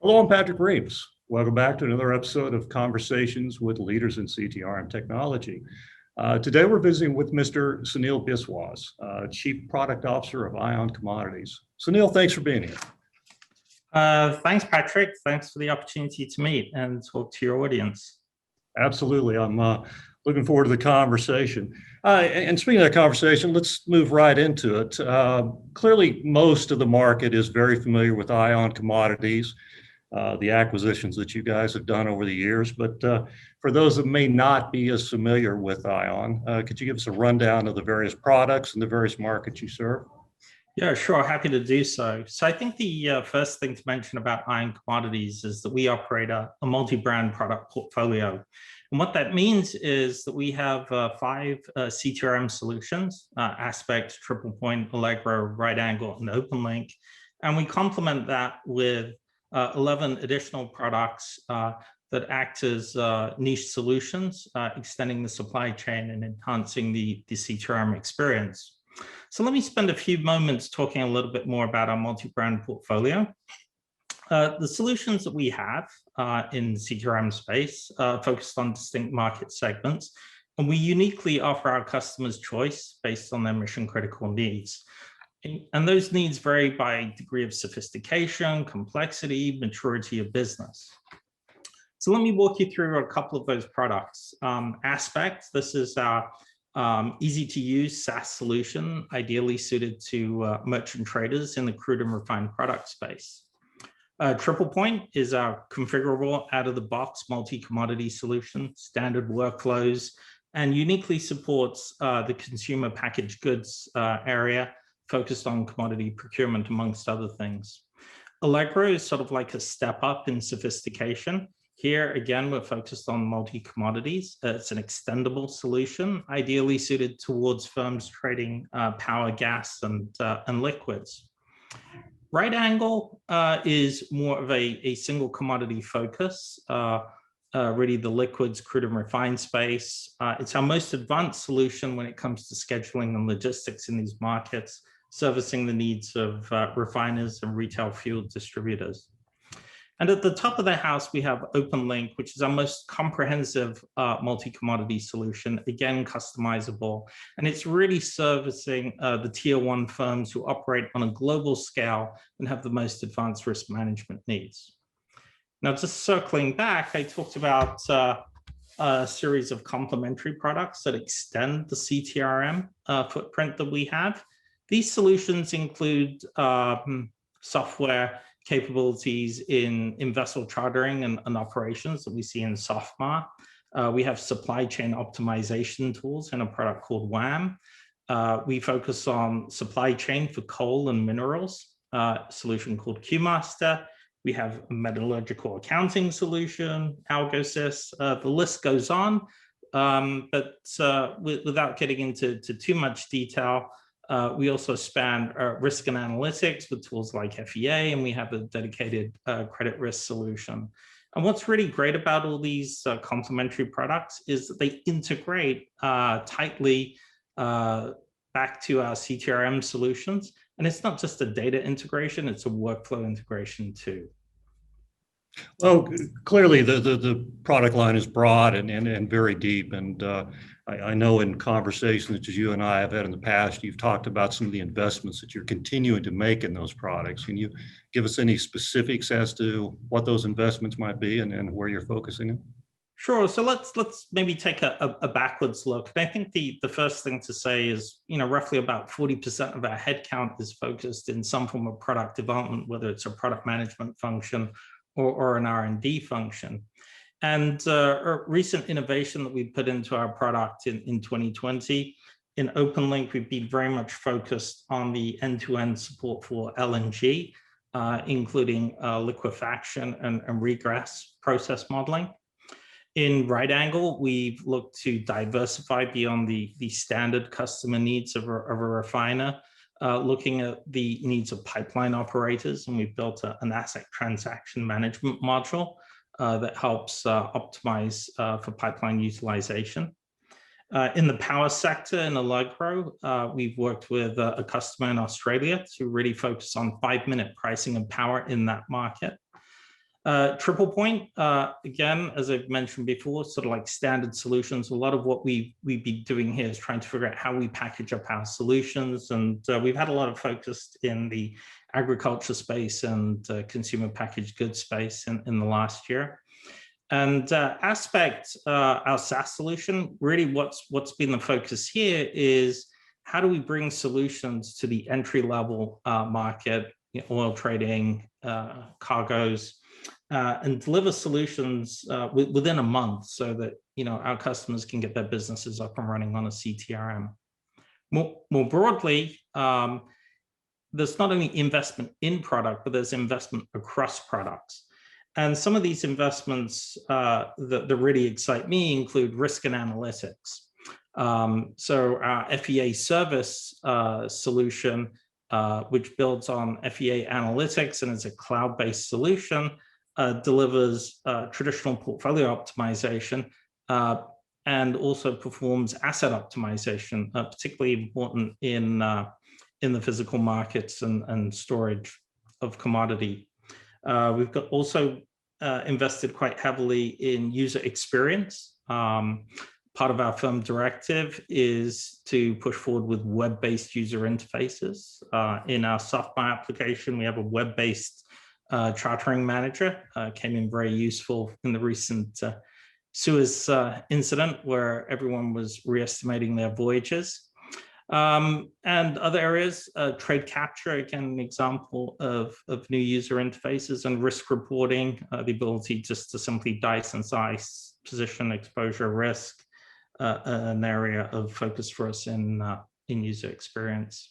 Hello, I'm Patrick Reames. Welcome back to another episode of Conversations with Leaders in CTRM Technology. Today we're visiting with Mr. Sunil Biswas, Chief Product Officer of ION Commodities. Sunil, thanks for being here. Thanks, Patrick. Thanks for the opportunity to meet and talk to your audience. Absolutely. I'm looking forward to the conversation. And speaking of that conversation, let's move right into it. Clearly, most of the market is very familiar with ION Commodities, the acquisitions that you guys have done over the years. But for those that may not be as familiar with ION, could you give us a rundown of the various products and the various markets you serve? Yeah, sure. Happy to do so. So I think the first thing to mention about ION Commodities is that we operate a multi-brand product portfolio. And what that means is that we have 5 CTRM solutions, Aspect, Triple Point, Allegro, Right Angle, and OpenLink. And we complement that with 11 additional products that act as niche solutions, extending the supply chain and enhancing the CTRM experience. So let me spend a few moments talking a little bit more about our multi-brand portfolio. The solutions that we have in the CTRM space focused on distinct market segments, and we uniquely offer our customers choice based on their mission-critical needs. And those needs vary by degree of sophistication, complexity, maturity of business. So let me walk you through a couple of those products. Aspect, this is our easy-to-use SaaS solution, ideally suited to merchant traders in the crude and refined product space. Triple Point is our configurable, out-of-the-box multi-commodity solution, standard workflows, and uniquely supports the consumer packaged goods area, focused on commodity procurement, amongst other things. Allegro is sort of like a step up in sophistication. Here, again, we're focused on multi-commodities. It's an extendable solution, ideally suited towards firms trading power, gas, and liquids. Right Angle is more of a single commodity focus, really the liquids, crude and refined space. It's our most advanced solution when it comes to scheduling and logistics in these markets, servicing the needs of refiners and retail fuel distributors. And at the top of the house, we have OpenLink, which is our most comprehensive multi-commodity solution, again, customizable. And it's really servicing the tier 1 firms who operate on a global scale and have the most advanced risk management needs. Now, just circling back, I talked about a series of complementary products that extend the CTRM footprint that we have. These solutions include software capabilities in vessel chartering and operations that we see in SOFMA. We have supply chain optimization tools in a product called WAM. We focus on supply chain for coal and minerals, a solution called QMaster. We have a metallurgical accounting solution, Algosys. The list goes on, but without getting into too much detail, we also span risk and analytics with tools like FEA, and we have a dedicated credit risk solution. And what's really great about all these complementary products is that they integrate tightly back to our CTRM solutions. And it's not just a data integration, it's a workflow integration too. Well, clearly the product line is broad and very deep. And I know in conversations that you and I have had in the past, you've talked about some of the investments that you're continuing to make in those products. Can you give us any specifics as to what those investments might be and where you're focusing them? Sure. So let's maybe take a backwards look. And I think the first thing to say is, roughly about 40% of our headcount is focused in some form of product development, whether it's a product management function or an R&D function. And a recent innovation that we put into our product in 2020, in OpenLink, we've been very much focused on the end-to-end support for LNG, including liquefaction and regress process modeling. In Right Angle, we've looked to diversify beyond the standard customer needs of a refiner, looking at the needs of pipeline operators, and we've built an asset transaction management module that helps optimize for pipeline utilization. In the power sector in Allegro, we've worked with a customer in Australia to really focus on 5-minute pricing of power in that market. Triple Point, again, as I've mentioned before, sort of like standard solutions. A lot of what we've been doing here is trying to figure out how we package up our solutions. And we've had a lot of focus in the agriculture space and consumer packaged goods space in the last year. And Aspect, our SaaS solution, really what's been the focus here is how do we bring solutions to the entry-level market, oil trading, cargoes, and deliver solutions within a month so that our customers can get their businesses up and running on a CTRM. More broadly, there's not only investment in product, but there's investment across products. And some of these investments that really excite me include risk and analytics. So our FEA service solution, which builds on FEA analytics and is a cloud-based solution, delivers traditional portfolio optimization and also performs asset optimization, particularly important in the physical markets and storage of commodity. We've got also invested quite heavily in user experience. Part of our firm directive is to push forward with web-based user interfaces. In our software application, we have a web-based chartering manager. Came in very useful in the recent Suez incident where everyone was re-estimating their voyages. And other areas, trade capture, again, an example of new user interfaces, and risk reporting, the ability just to simply dice and size position exposure risk, an area of focus for us in user experience.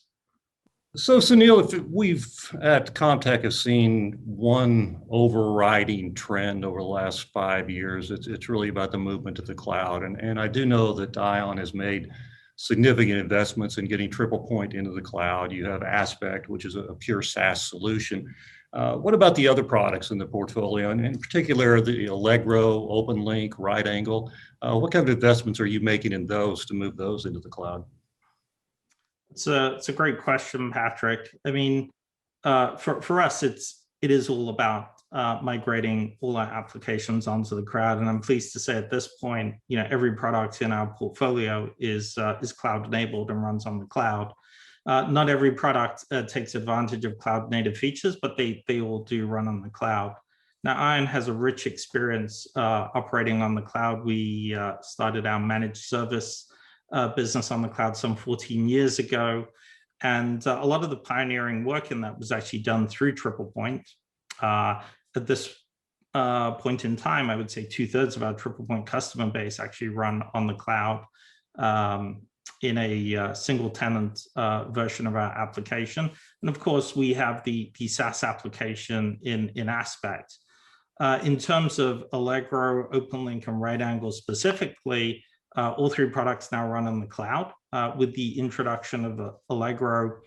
So Sunil, if we've at Comtech have seen one overriding trend over the last 5 years, it's really about the movement to the cloud. And I do know that ION has made significant investments in getting Triple Point into the cloud. You have Aspect, which is a pure SaaS solution. What about the other products in the portfolio, and in particular the Allegro, OpenLink, Right Angle? What kind of investments are you making in those to move those into the cloud? It's a great question, Patrick. I mean, for us, it is all about migrating all our applications onto the cloud. And I'm pleased to say at this point, every product in our portfolio is cloud enabled and runs on the cloud. Not every product takes advantage of cloud native features, but they all do run on the cloud. Now, ION has a rich experience operating on the cloud. We started our managed service business on the cloud some 14 years ago. And a lot of the pioneering work in that was actually done through Triple Point. At this point in time, I would say 2/3 of our Triple Point customer base actually run on the cloud in a single tenant version of our application. And of course, we have the SaaS application in Aspect. In terms of Allegro, OpenLink, and Right Angle specifically, all three products now run on the cloud. With the introduction of Allegro,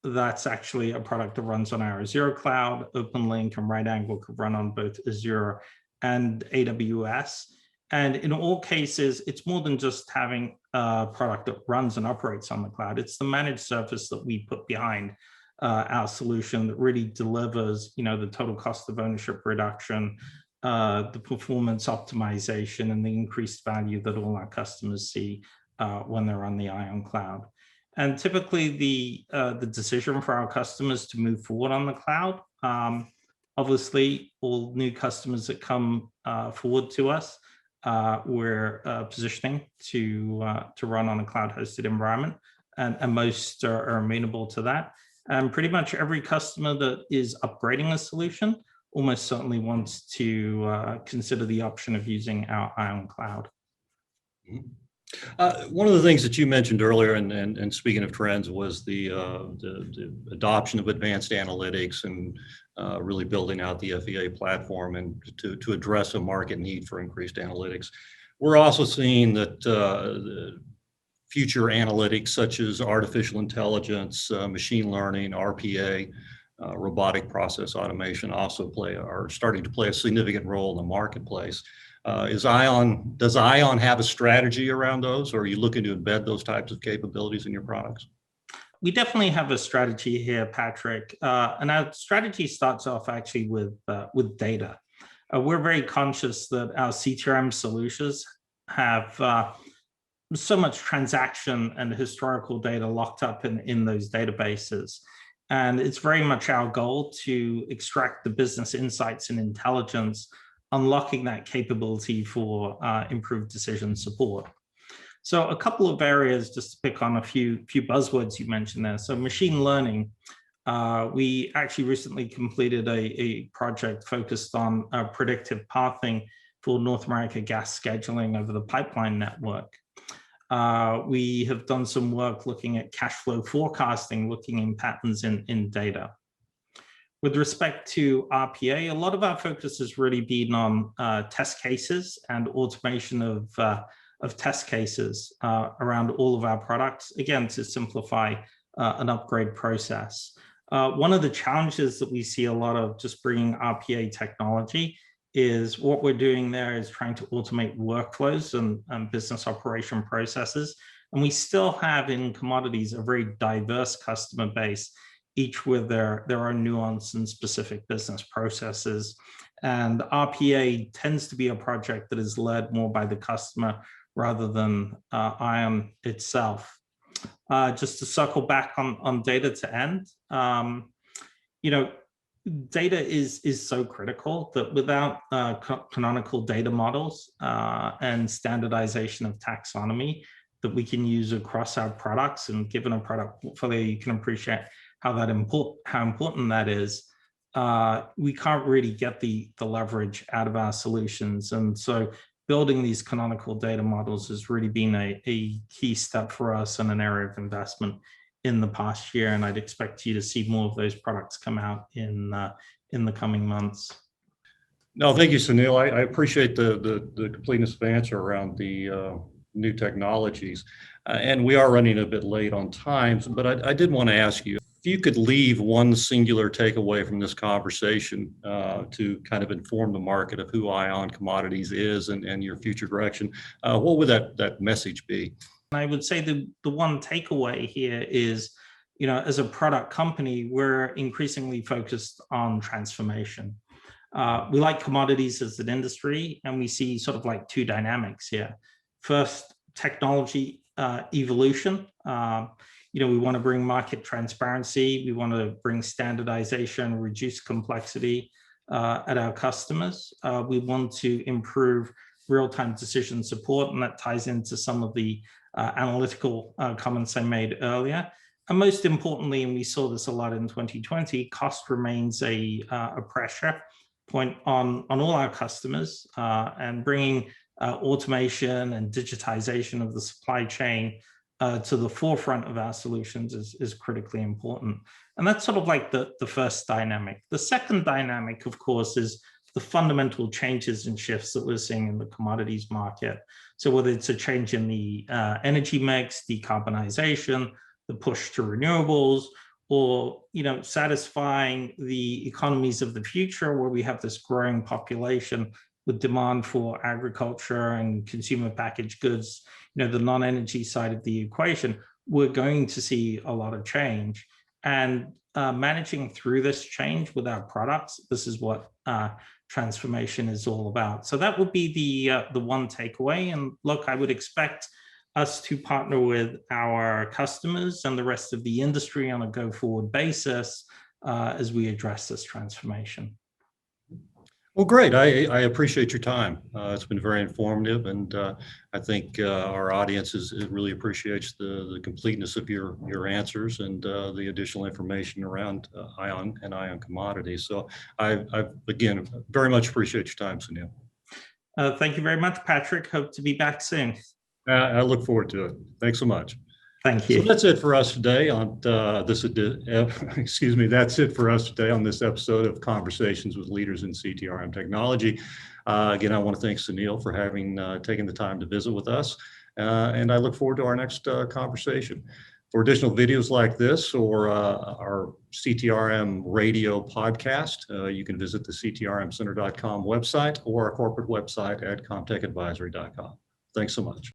that's actually a product that runs on our Azure cloud. OpenLink and Right Angle could run on both Azure and AWS. And in all cases, it's more than just having a product that runs and operates on the cloud. It's the managed service that we put behind our solution that really delivers, the total cost of ownership reduction, the performance optimization, and the increased value that all our customers see when they're on the ION cloud. And typically the decision for our customers to move forward on the cloud, obviously all new customers that come forward to us, we're positioning to run on a cloud hosted environment, and most are amenable to that. And pretty much every customer that is upgrading a solution almost certainly wants to consider the option of using our ION cloud. One of the things that you mentioned earlier, and speaking of trends, was the adoption of advanced analytics and really building out the FEA platform and to address a market need for increased analytics. We're also seeing that future analytics such as artificial intelligence, machine learning, RPA, robotic process automation also are starting to play a significant role in the marketplace. Does ION have a strategy around those, or are you looking to embed those types of capabilities in your products? we definitely have a strategy here, Patrick, and our strategy starts off actually with data. We're very conscious that our CTRM solutions have so much transaction and historical data locked up in those databases. And it's very much our goal to extract the business insights and intelligence, unlocking that capability for improved decision support. So a couple of areas, just to pick on a few buzzwords you mentioned there. So machine learning, we actually recently completed a project focused on predictive pathing for North America gas scheduling over the pipeline network. We have done some work looking at cash flow forecasting, looking in patterns in data. With respect to RPA, a lot of our focus has really been on test cases and automation of test cases around all of our products, again, to simplify an upgrade process. One of the challenges that we see a lot of just bringing RPA technology is what we're doing there is trying to automate workflows and business operation processes. And we still have in commodities a very diverse customer base, each with their own nuance and specific business processes. And RPA tends to be a project that is led more by the customer rather than ION itself. Just to circle back on data to end, data is so critical that without canonical data models and standardization of taxonomy that we can use across our products, and given a product portfolio, you can appreciate how important that is. We can't really get the leverage out of our solutions. And so building these canonical data models has really been a key step for us and an area of investment in the past year. And I'd expect you to see more of those products come out in the coming months. No, thank you, Sunil. I appreciate the completeness of answer around the new technologies. And we are running a bit late on time, but I did want to ask you, if you could leave one singular takeaway from this conversation to kind of inform the market of who ION Commodities is and your future direction, what would that message be? I would say the one takeaway here is, as a product company, we're increasingly focused on transformation. We like commodities as an industry, and we see sort of like two dynamics here. First, technology evolution. We want to bring market transparency. We want to bring standardization, reduce complexity at our customers. We want to improve real-time decision support, and that ties into some of the analytical comments I made earlier. And most importantly, and we saw this a lot in 2020, cost remains a pressure point on all our customers, and bringing automation and digitization of the supply chain to the forefront of our solutions is critically important. And that's sort of like the first dynamic. The second dynamic, of course, is the fundamental changes and shifts that we're seeing in the commodities market. So whether it's a change in the energy mix, decarbonization, the push to renewables, or satisfying the economies of the future where we have this growing population with demand for agriculture and consumer packaged goods, the non-energy side of the equation, we're going to see a lot of change. And managing through this change with our products, this is what transformation is all about. So that would be the one takeaway. And look, I would expect us to partner with our customers and the rest of the industry on a go-forward basis as we address this transformation. Well, great. I appreciate your time. It's been very informative, and I think our audience really appreciates the completeness of your answers and the additional information around ION and ION Commodities. So I again, very much appreciate your time, Sunil. Thank you very much, Patrick. Hope to be back soon. I look forward to it. Thanks so much. Thank you. So that's it for us today on that's it for us today on this episode of Conversations with Leaders in CTRM Technology. Again, I want to thank Sunil for having taken the time to visit with us, and I look forward to our next conversation. For additional videos like this or our CTRM radio podcast, you can visit the ctrmcenter.com website or our corporate website at comtechadvisory.com. Thanks so much.